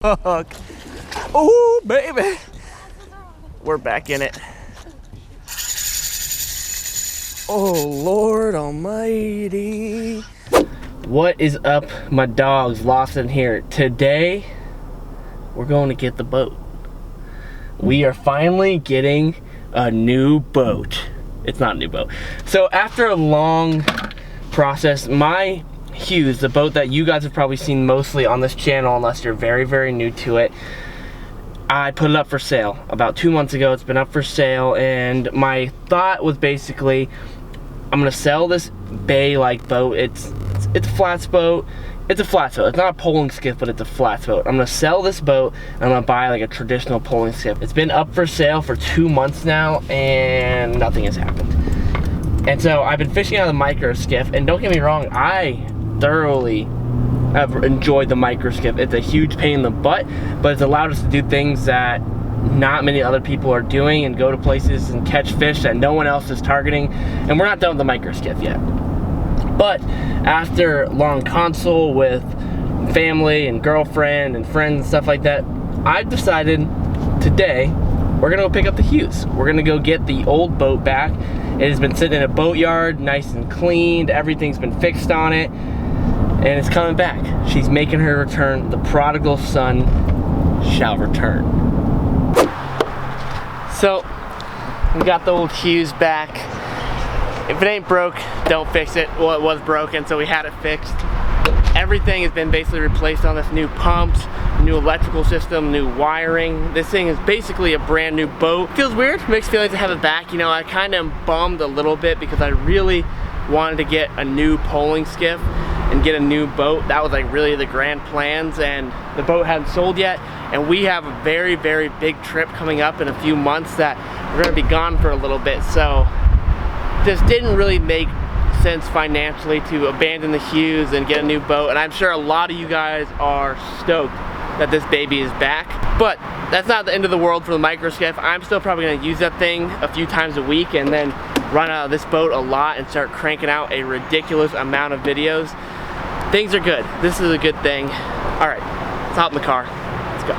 Hook. Oh, baby. We're back in it. Oh, Lord almighty. What is up, my dogs? Lawson here. Today, we're going to get the boat. We are finally getting a new boat. It's not a new boat. So after a long process, my Hughes, the boat that you guys have probably seen mostly on this channel unless you're very, very new to it, I put it up for sale about 2 months ago. It's been up for sale, and my thought was basically I'm gonna sell this bay-like boat. It's a flats boat. It's a flats boat. It's not a poling skiff, but it's a flats boat. I'm gonna sell this boat and I'm gonna buy like a traditional poling skiff. It's been up for sale for 2 months now and nothing has happened. And so I've been fishing out of the micro skiff, and don't get me wrong, I thoroughly have enjoyed the micro skiff. It's a huge pain in the butt, but it's allowed us to do things that not many other people are doing and go to places and catch fish that no one else is targeting. And we're not done with the micro skiff yet. But after long consult with family and girlfriend and friends and stuff like that, I've decided today we're gonna go pick up the Hughes. We're gonna go get the old boat back. It has been sitting in a boatyard, nice and cleaned. Everything's been fixed on it, and it's coming back. She's making her return. The prodigal son shall return. So, we got the old Hughes back. If it ain't broke, don't fix it. Well, it was broken, so we had it fixed. Everything has been basically replaced on this. New pumps, new electrical system, new wiring. This thing is basically a brand new boat. Feels weird, mixed feelings to have it back. You know, I kind of am bummed a little bit because I really wanted to get a new poling skiff and get a new boat. That was like really the grand plans, and the boat hadn't sold yet. And we have a very, very big trip coming up in a few months that we're gonna be gone for a little bit. So this didn't really make sense financially to abandon the Hughes and get a new boat. And I'm sure a lot of you guys are stoked that this baby is back. But that's not the end of the world for the micro skiff. I'm still probably gonna use that thing a few times a week and then run out of this boat a lot and start cranking out a ridiculous amount of videos. Things are good. This is a good thing. All right, let's hop in the car. Let's go.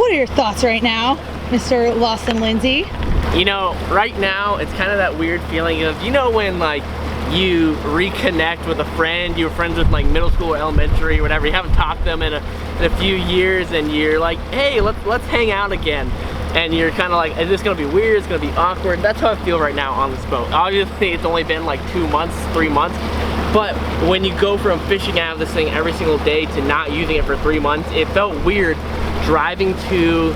What are your thoughts right now, Mr. Lawson Lindsey? You know, right now it's kind of that weird feeling of, you know, when like you reconnect with a friend you were friends with like middle school or elementary or whatever, you haven't talked to them in a few years, and you're like, hey, let's hang out again. And you're kind of like, is this gonna be weird? It's gonna be awkward. That's how I feel right now on this boat. Obviously, it's only been like 2 months, 3 months. But when you go from fishing out of this thing every single day to not using it for 3 months, it felt weird driving to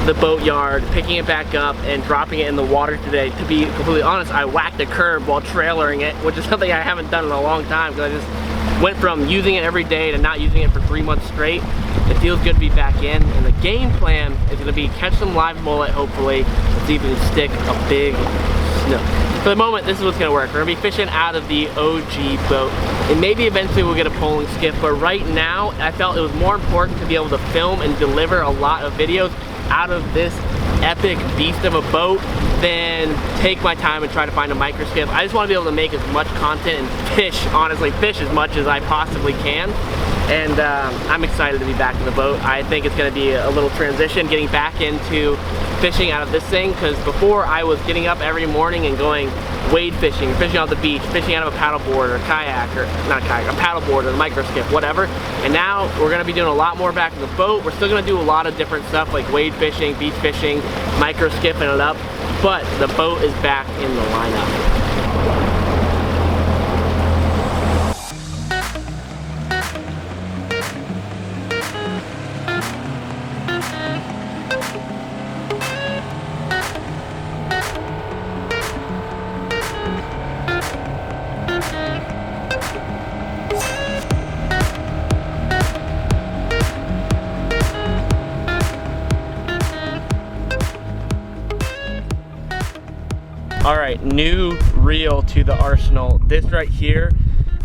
the boatyard, picking it back up, and dropping it in the water today. To be completely honest, I whacked a curb while trailering it, which is something I haven't done in a long time because I just went from using it every day to not using it for 3 months straight. It feels good to be back in, and the game plan is going to be catch some live mullet, hopefully, and see if we can stick a big snook. For the moment, this is what's going to work. We're going to be fishing out of the OG boat, and maybe eventually we'll get a poling skiff, but right now, I felt it was more important to be able to film and deliver a lot of videos out of this epic beast of a boat than take my time and try to find a micro skiff. I just want to be able to make as much content and fish, honestly, fish as much as I possibly can. And I'm excited to be back in the boat. I think it's going to be a little transition getting back into fishing out of this thing, because before I was getting up every morning and going wade fishing, fishing on the beach, fishing out of a paddleboard or kayak, or not kayak, a paddleboard or a micro skiff, whatever. And now we're going to be doing a lot more back in the boat. We're still going to do a lot of different stuff like wade fishing, beach fishing, micro skiffing it up, but the boat is back in the lineup. All right, new reel to the arsenal. This right here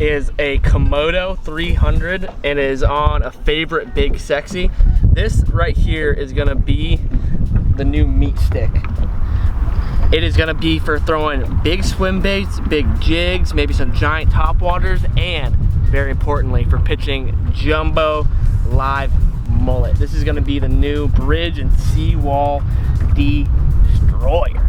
is a Komodo 300 and is on a favorite Big Sexy. This right here is gonna be the new meat stick. It is gonna be for throwing big swim baits, big jigs, maybe some giant topwaters, and very importantly, for pitching jumbo live mullet. This is gonna be the new bridge and seawall destroyer.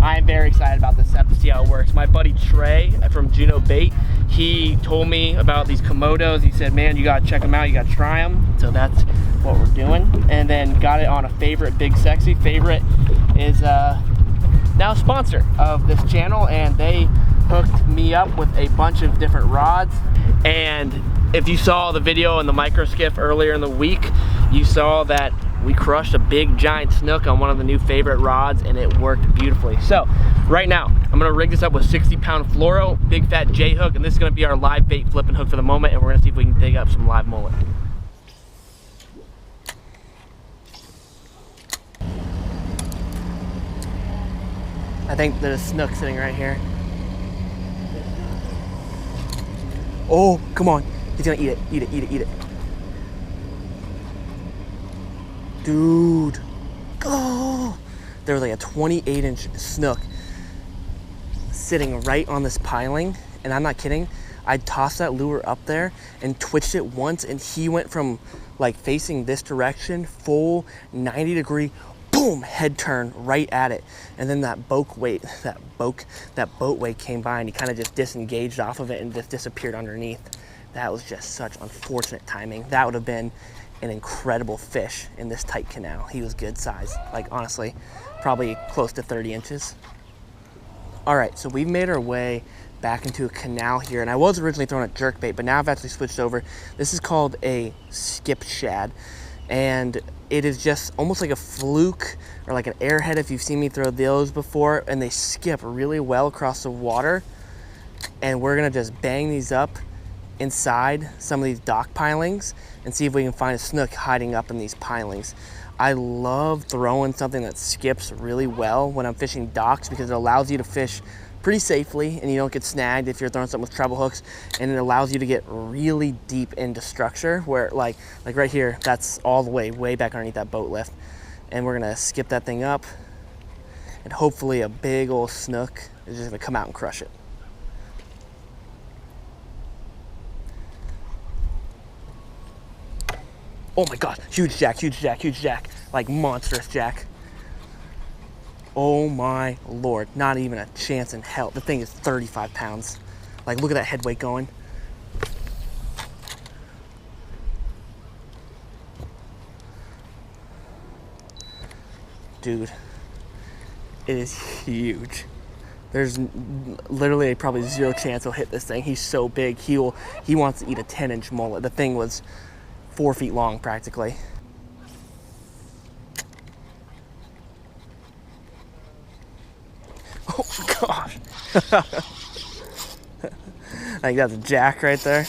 I'm very excited about this set to see how it works. My buddy Trey from Googan Baits, he told me about these Komodos. He said, man, you gotta check them out, you gotta try them. So that's what we're doing. And then got it on a Favorite Big Sexy. Favorite is now a sponsor of this channel, and they hooked me up with a bunch of different rods. And if you saw the video in the micro skiff earlier in the week, you saw that we crushed a big giant snook on one of the new Favorite rods, and it worked beautifully. So right now I'm gonna rig this up with 60-pound fluoro, big fat J hook, and this is gonna be our live bait flipping hook for the moment, and we're gonna see if we can dig up some live mullet. I think there's a snook sitting right here. Oh, come on. He's gonna eat it, eat it, eat it, eat it. Dude. Oh, there was like a 28-inch snook sitting right on this piling, and I'm not kidding. I tossed that lure up there and twitched it once, and he went from like facing this direction, full 90-degree, boom, head turn right at it. And then that boat weight came by, and he kind of just disengaged off of it and just disappeared underneath. That was just such unfortunate timing. That would have been an incredible fish in this tight canal. He was good size, like honestly, probably close to 30 inches. All right, so we've made our way back into a canal here, and I was originally throwing a jerkbait, but now I've actually switched over. This is called a skip shad, and it is just almost like a fluke or like an airhead if you've seen me throw those before, and they skip really well across the water. And we're gonna just bang these up inside some of these dock pilings and see if we can find a snook hiding up in these pilings. I love throwing something that skips really well when I'm fishing docks, because it allows you to fish pretty safely and you don't get snagged if you're throwing something with treble hooks, and it allows you to get really deep into structure where like right here, that's all the way back underneath that boat lift. And we're gonna skip that thing up, and hopefully a big old snook is just gonna come out and crush it. Oh my God, huge jack, huge jack, huge jack, like monstrous jack. Oh my Lord, not even a chance in hell. The thing is 35 pounds. Like, look at that head weight going. Dude, it is huge. There's literally probably zero chance he'll hit this thing. He's so big, he wants to eat a 10-inch mullet. The thing was 4 feet long practically. Oh gosh. I think that's a jack right there.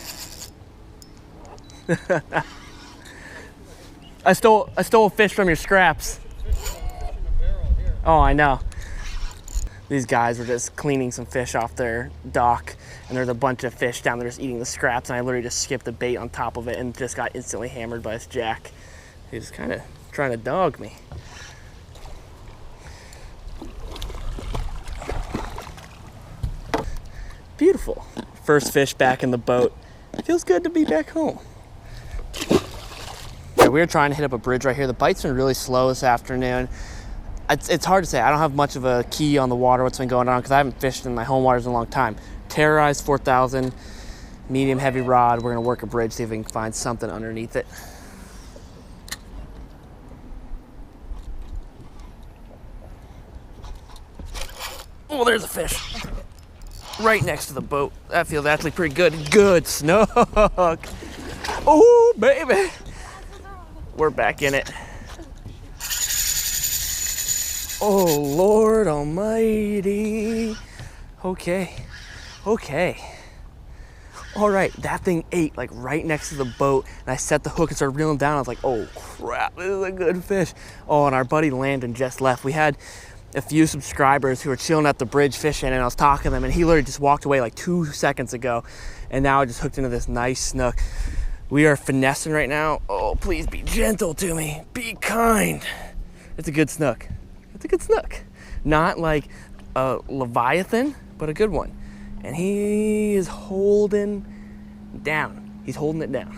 I stole a fish from your scraps. Oh, I know. These guys were just cleaning some fish off their dock, and there's a bunch of fish down there just eating the scraps, and I literally just skipped the bait on top of it and just got instantly hammered by this jack. He was kind of trying to dog me. Beautiful. First fish back in the boat. It feels good to be back home. Yeah, we were trying to hit up a bridge right here. The bite's been really slow this afternoon. It's hard to say. I don't have much of a key on the water, what's been going on, because I haven't fished in my home waters in a long time. Terrorized 4,000, medium heavy rod. We're gonna work a bridge, see if we can find something underneath it. Oh, there's a fish. Right next to the boat. That feels actually pretty good. Good snook. Oh, baby. We're back in it. Oh, Lord almighty. Okay. All right, that thing ate like right next to the boat, and I set the hook and started reeling down. I was like, oh crap, this is a good fish. Oh, and our buddy Landon just left. We had a few subscribers who were chilling at the bridge fishing, and I was talking to them, and he literally just walked away like 2 seconds ago, and now I just hooked into this nice snook. We are finessing right now. Oh, please be gentle to me. Be kind. It's a good snook. It's a good snook. Not like a Leviathan, but a good one. And he is holding Down. He's holding it down.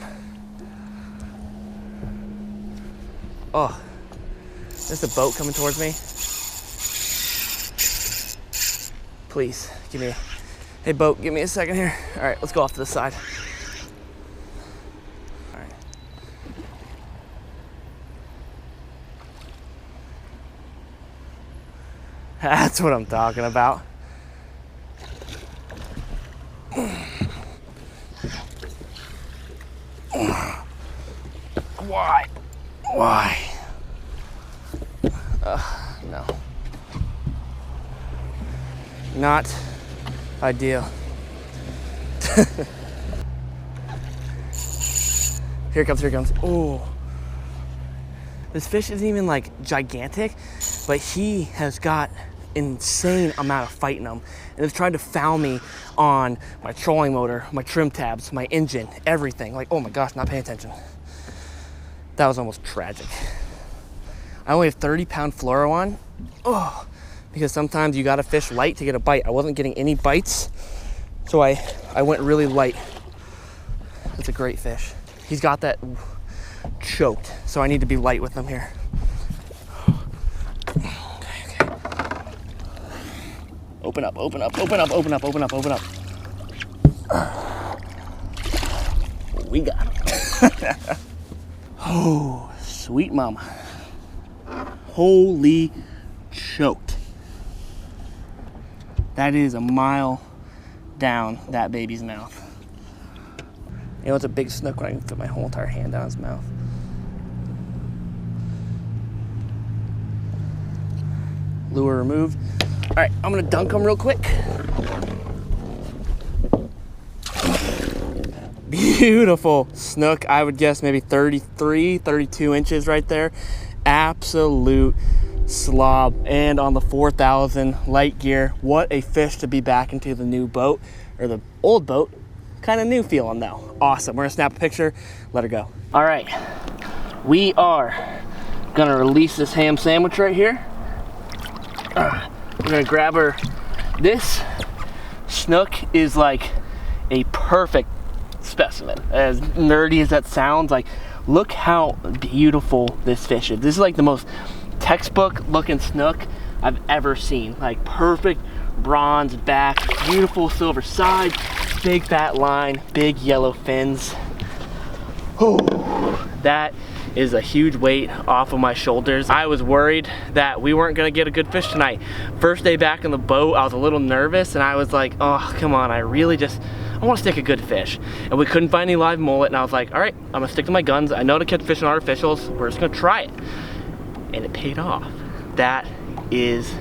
Oh, there's a boat coming towards me. Please, give me, hey boat, give me a second here. All right, let's go off to the side. All right. That's what I'm talking about. Why? Why? No. Not ideal. Here it comes, here it comes. Oh. This fish isn't even like gigantic, but he has got insane amount of fight in him. And it's trying to foul me on my trolling motor, my trim tabs, my engine, everything. Like, oh my gosh, not paying attention. That was almost tragic. I only have 30-pound fluoro on. Oh, because sometimes you gotta fish light to get a bite. I wasn't getting any bites, so I went really light. It's a great fish. He's got that choked, so I need to be light with him here. Okay. Open up, open up, open up, open up, open up, open up. We got him. Oh, sweet mama. Holy choked. That is a mile down that baby's mouth. You know, it's a big snook when I can fit my whole entire hand down his mouth. Lure removed. All right, I'm gonna dunk him real quick. Beautiful snook. I would guess maybe 33, 32 inches right there. Absolute slob. And on the 4,000 light gear, what a fish to be back into the new boat, or the old boat. Kind of new feeling though. Awesome. We're gonna snap a picture, let her go. All right, we are gonna release this ham sandwich right here. We're gonna grab her. This snook is like a perfect specimen. As nerdy as that sounds, like look how beautiful this fish is. This is like the most textbook looking snook I've ever seen. Like perfect bronze back, beautiful silver side, big fat line, big yellow fins. Oh, that is a huge weight off of my shoulders. I was worried that we weren't gonna get a good fish tonight. First day back in the boat, I was a little nervous and I was like, oh, come on, I wanna stick a good fish. And we couldn't find any live mullet and I was like, all right, I'm gonna stick to my guns. I know to catch fish in artificials, we're just gonna try it. And it paid off. That is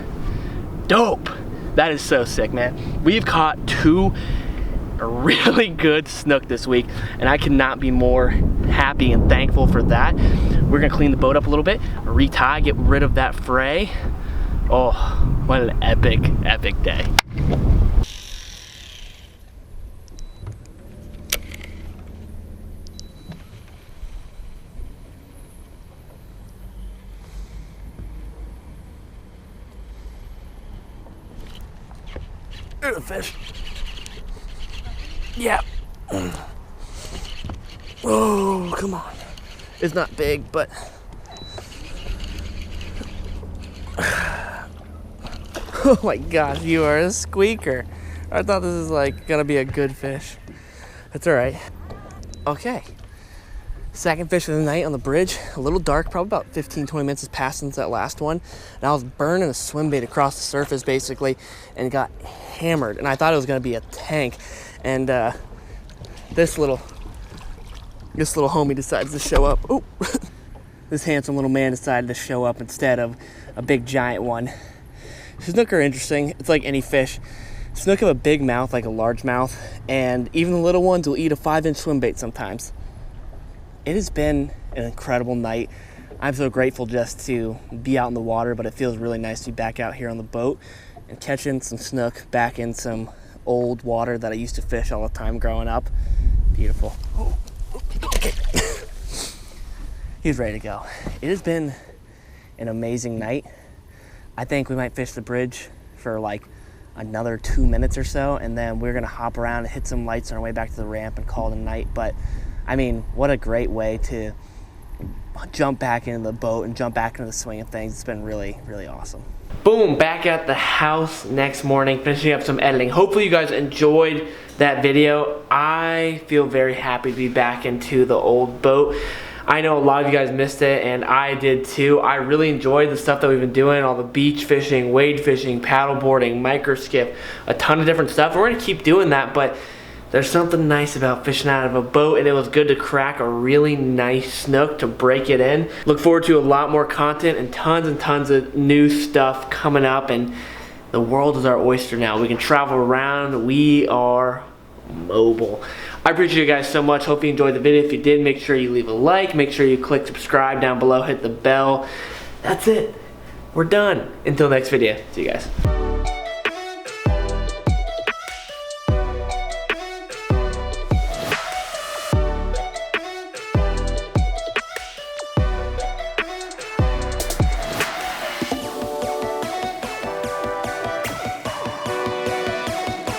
dope. That is so sick, man. We've caught 2 really good snook this week and I cannot be more happy and thankful for that. We're gonna clean the boat up a little bit, retie, get rid of that fray. Oh, what an epic, epic day. There's a fish. Yeah. Oh, come on. It's not big, but oh my gosh, you are a squeaker. I thought this was like gonna be a good fish. That's all right. Okay. Second fish of the night on the bridge. A little dark, probably about 15, 20 minutes has passed since that last one. And I was burning a swim bait across the surface basically and got hammered. And I thought it was gonna be a tank. And this little homie decides to show up. Oh, this handsome little man decided to show up instead of a big giant one. Snook are interesting. It's like any fish. Snook have a big mouth, like a large mouth, and even the little ones will eat a 5-inch swim bait sometimes. It has been an incredible night. I'm so grateful just to be out in the water, but it feels really nice to be back out here on the boat and catching some snook back in some old water that I used to fish all the time growing up. Beautiful. Oh, okay. He's ready to go. It has been an amazing night. I think we might fish the bridge for like another 2 minutes or so, and then we're gonna hop around and hit some lights on our way back to the ramp and call it a night. But I mean, what a great way to jump back into the boat and jump back into the swing of things. It's been really, really awesome. Boom, back at the house next morning, finishing up some editing. Hopefully you guys enjoyed that video. I feel very happy to be back into the old boat. I know a lot of you guys missed it, and I did too. I really enjoyed the stuff that we've been doing, all the beach fishing, wade fishing, paddle boarding, micro skiff, a ton of different stuff. We're gonna keep doing that, but there's something nice about fishing out of a boat, and it was good to crack a really nice snook to break it in. Look forward to a lot more content and tons of new stuff coming up, and the world is our oyster now. We can travel around. We are mobile. I appreciate you guys so much. Hope you enjoyed the video. If you did, make sure you leave a like. Make sure you click subscribe down below. Hit the bell. That's it. We're done. Until next video. See you guys.